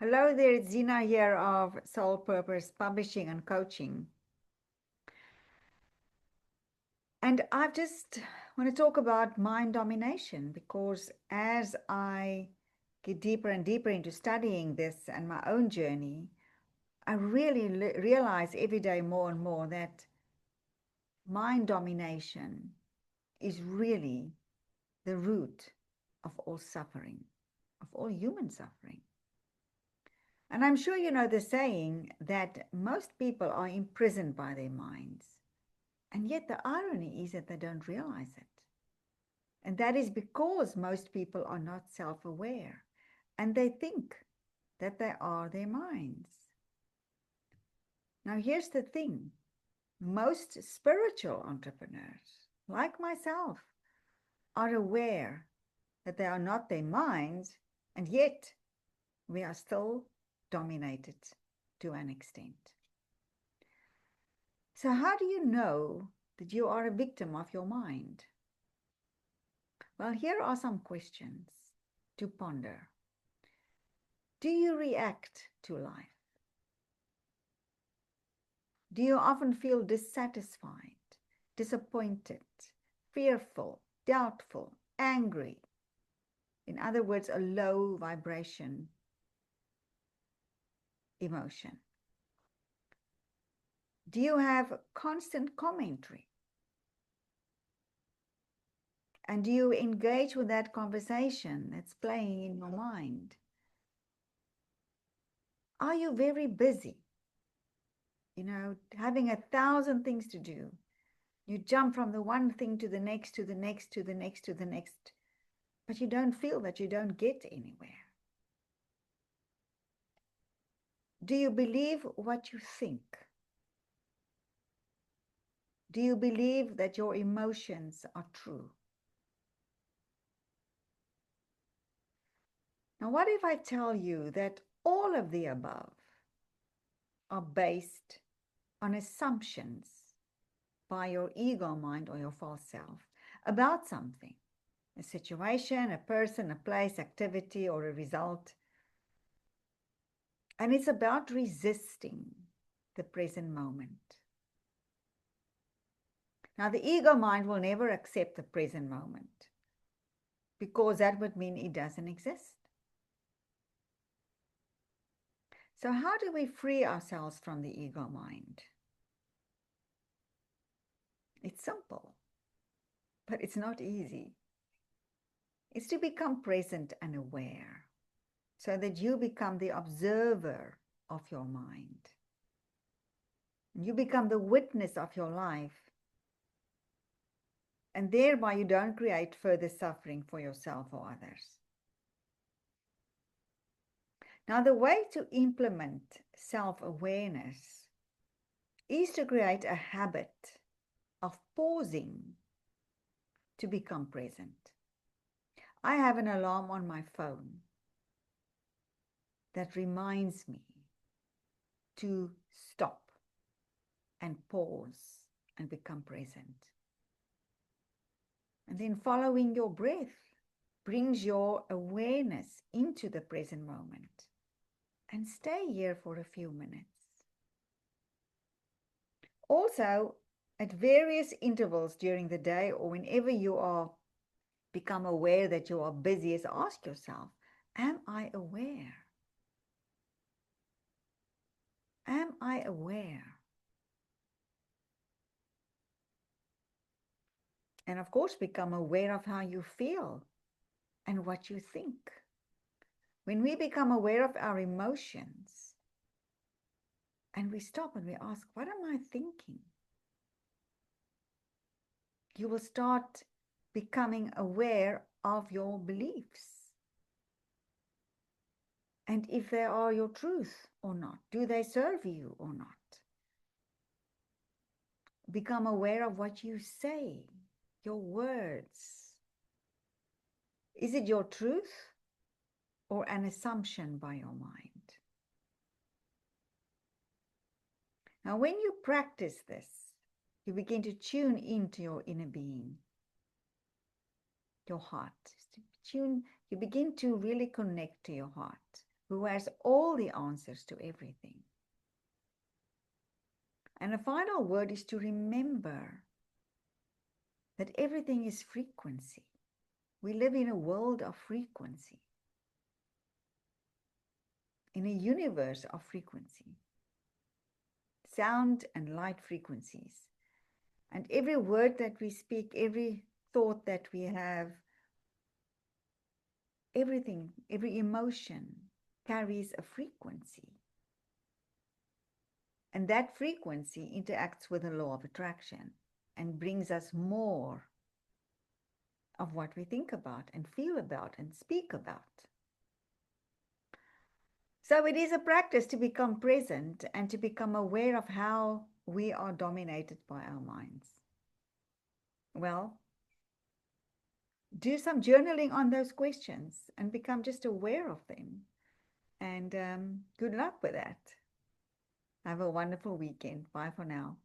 Hello there, it's Dina here of Soul Purpose Publishing and Coaching. And I just want to talk about mind domination because as I get deeper and deeper into studying this and my own journey, I really realize every day more and more that mind domination is really the root of all suffering, of all human suffering. And I'm sure you know the saying that most people are imprisoned by their minds. And yet the irony is that they don't realize it. And that is because most people are not self-aware and they think that they are their minds. Now, here's the thing. Most spiritual entrepreneurs, like myself, are aware that they are not their minds, and yet we are still dominated to an extent. So how do you know that you are a victim of your mind? Well, here are some questions to ponder. Do you react to life? Do you often feel dissatisfied, disappointed, fearful, doubtful, angry? In other words, a low vibration emotion. Do you have constant commentary? And do you engage with that conversation that's playing in your mind? Are you very busy? Having 1,000 things to do. You jump from the one thing to the next, to the next, to the next, to the next, but you don't feel that you don't get anywhere. Do you believe what you think? Do you believe that your emotions are true? Now, what if I tell you that all of the above are based on assumptions by your ego mind or your false self about something, a situation, a person, a place, activity, or a result? And it's about resisting the present moment. Now, the ego mind will never accept the present moment because that would mean it doesn't exist. So how do we free ourselves from the ego mind? It's simple, but it's not easy. It's to become present and aware so that you become the observer of your mind. You become the witness of your life, and thereby you don't create further suffering for yourself or others. Now, the way to implement self-awareness is to create a habit of pausing to become present. I have an alarm on my phone that reminds me to stop and pause and become present. And then following your breath brings your awareness into the present moment. And stay here for a few minutes. Also, at various intervals during the day or whenever you are become aware that you are busy, is ask yourself, am I aware? Am I aware? And of course, become aware of how you feel and what you think. When we become aware of our emotions and we stop and we ask, what am I thinking? You will start becoming aware of your beliefs. And if they are your truth or not, do they serve you or not? Become aware of what you say, your words. Is it your truth or an assumption by your mind? Now, when you practice this, you begin to tune into your inner being, your heart. You begin to really connect to your heart. who has all the answers to everything. And the final word is to remember that everything is frequency. We live in a world of frequency, in a universe of frequency, sound and light frequencies. And every word that we speak, every thought that we have, everything, every emotion carries a frequency. And that frequency interacts with the law of attraction and brings us more of what we think about and feel about and speak about. So it is a practice to become present and to become aware of how we are dominated by our minds. Well, do some journaling on those questions and become just aware of them. And good luck with that. Have a wonderful weekend. Bye for now.